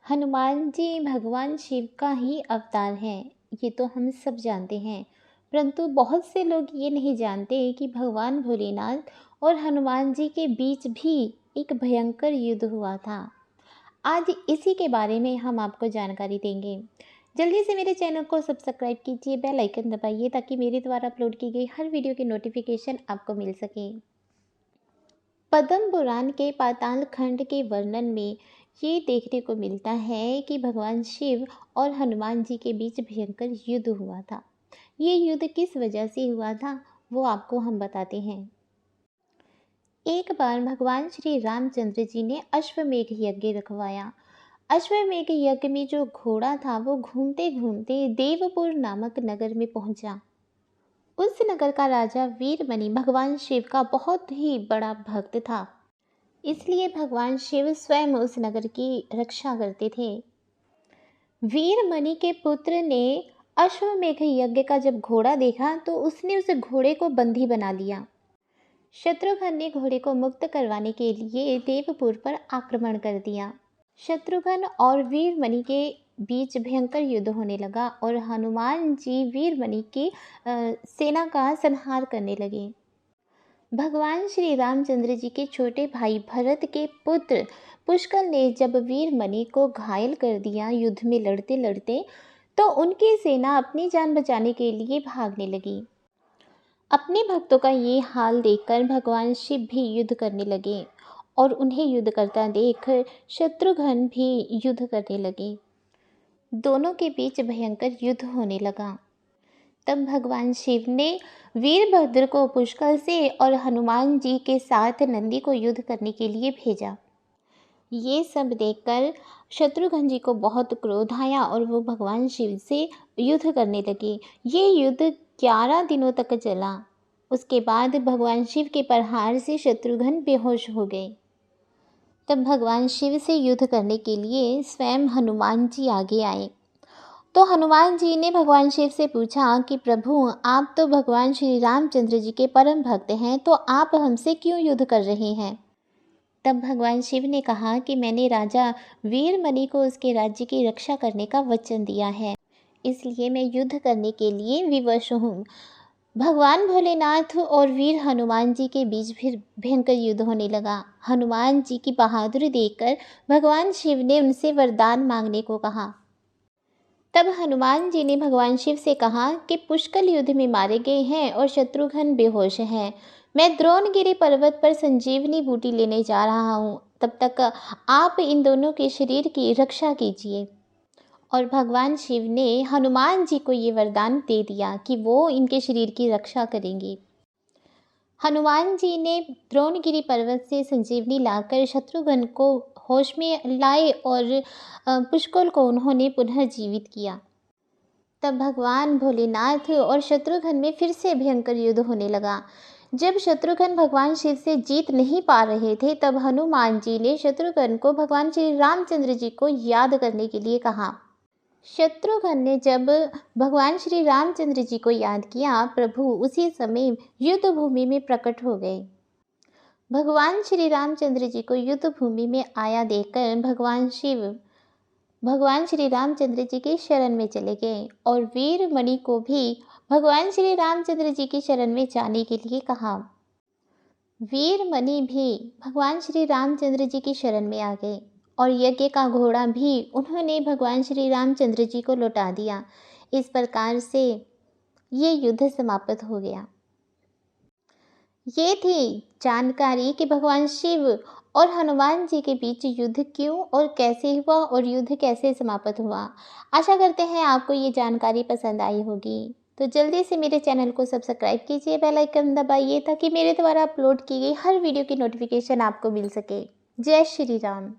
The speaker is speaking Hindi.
हनुमान जी भगवान शिव का ही अवतार हैं, ये तो हम सब जानते हैं। परंतु बहुत से लोग ये नहीं जानते कि भगवान भोलेनाथ और हनुमान जी के बीच भी एक भयंकर युद्ध हुआ था। आज इसी के बारे में हम आपको जानकारी देंगे। जल्दी से मेरे चैनल को सब्सक्राइब कीजिए, बेल आइकन दबाइए ताकि मेरे द्वारा अपलोड की गई हर वीडियो की नोटिफिकेशन आपको मिल सके। पद्म पुराण के पाताल खंड के वर्णन में ये देखने को मिलता है कि भगवान शिव और हनुमान जी के बीच भयंकर युद्ध हुआ था। ये युद्ध किस वजह से हुआ था वो आपको हम बताते हैं। एक बार भगवान श्री रामचंद्र जी ने अश्वमेघ यज्ञ रखवाया। अश्वमेघ यज्ञ में जो घोड़ा था वो घूमते घूमते देवपुर नामक नगर में पहुंचा। उस नगर का राजा वीरमणि भगवान शिव का बहुत ही बड़ा भक्त था, इसलिए भगवान शिव स्वयं उस नगर की रक्षा करते थे। वीरमणि के पुत्र ने अश्वमेघ यज्ञ का जब घोड़ा देखा तो उसने उस घोड़े को बंदी बना लिया। शत्रुघ्न ने घोड़े को मुक्त करवाने के लिए देवपुर पर आक्रमण कर दिया। शत्रुघ्न और वीरमणि के बीच भयंकर युद्ध होने लगा और हनुमान जी वीरमणि की सेना का संहार करने लगे। भगवान श्री रामचंद्र जी के छोटे भाई भरत के पुत्र पुष्कर ने जब वीरमणि को घायल कर दिया युद्ध में लड़ते लड़ते, तो उनकी सेना अपनी जान बचाने के लिए भागने लगी। अपने भक्तों का ये हाल देखकर भगवान शिव भी युद्ध करने लगे और उन्हें युद्ध करता देख शत्रुघ्न भी युद्ध करने लगे। दोनों के बीच भयंकर युद्ध होने लगा। तब भगवान शिव ने वीरभद्र को पुष्कर से और हनुमान जी के साथ नंदी को युद्ध करने के लिए भेजा। ये सब देखकर शत्रुघ्न जी को बहुत क्रोध आया और वो भगवान शिव से युद्ध करने लगे। ये युद्ध 11 दिनों तक चला। उसके बाद भगवान शिव के प्रहार से शत्रुघ्न बेहोश हो गए। तब भगवान शिव से युद्ध करने के लिए स्वयं हनुमान जी आगे आए। तो हनुमान जी ने भगवान शिव से पूछा कि प्रभु, आप तो भगवान श्री रामचंद्र जी के परम भक्त हैं, तो आप हमसे क्यों युद्ध कर रहे हैं। तब भगवान शिव ने कहा कि मैंने राजा वीरमणि को उसके राज्य की रक्षा करने का वचन दिया है, इसलिए मैं युद्ध करने के लिए विवश हूँ। भगवान भोलेनाथ और वीर हनुमान जी के बीच फिर भयंकर युद्ध होने लगा। हनुमान जी की बहादुरी देखकर भगवान शिव ने उनसे वरदान मांगने को कहा। तब हनुमान जी ने भगवान शिव से कहा कि पुष्कर युद्ध में मारे गए हैं और शत्रुघ्न बेहोश हैं। मैं द्रोणगिरी पर्वत पर संजीवनी बूटी लेने जा रहा हूँ, तब तक आप इन दोनों के शरीर की रक्षा कीजिए। और भगवान शिव ने हनुमान जी को ये वरदान दे दिया कि वो इनके शरीर की रक्षा करेंगे। हनुमान जी ने द्रोणगिरी पर्वत से संजीवनी लाकर शत्रुघ्न को होश में लाए और पुष्कर को उन्होंने पुनः जीवित किया। तब भगवान भोलेनाथ और शत्रुघ्न में फिर से भयंकर युद्ध होने लगा। जब शत्रुघ्न भगवान शिव से जीत नहीं पा रहे थे, तब हनुमान जी ने शत्रुघ्न को भगवान श्री रामचंद्र जी को याद करने के लिए कहा। शत्रुघ्न ने जब भगवान श्री रामचंद्र जी को याद किया, प्रभु उसी समय युद्ध भूमि में प्रकट हो गए। भगवान श्री रामचंद्र जी को युद्ध भूमि में आया देखकर भगवान शिव भगवान श्री रामचंद्र जी की शरण में चले गए और वीरमणि को भी भगवान श्री रामचंद्र जी की शरण में जाने के लिए कहा। वीरमणि भी भगवान श्री रामचंद्र जी की शरण में आ गए और यज्ञ का घोड़ा भी उन्होंने भगवान श्री रामचंद्र जी को लौटा दिया। इस प्रकार से ये युद्ध समाप्त हो गया। ये थी जानकारी कि भगवान शिव और हनुमान जी के बीच युद्ध क्यों और कैसे हुआ और युद्ध कैसे समाप्त हुआ। आशा करते हैं आपको ये जानकारी पसंद आई होगी। तो जल्दी से मेरे चैनल को सब्सक्राइब कीजिए, बेल आइकन दबाइए ताकि मेरे द्वारा अपलोड की गई हर वीडियो की नोटिफिकेशन आपको मिल सके। जय श्री राम।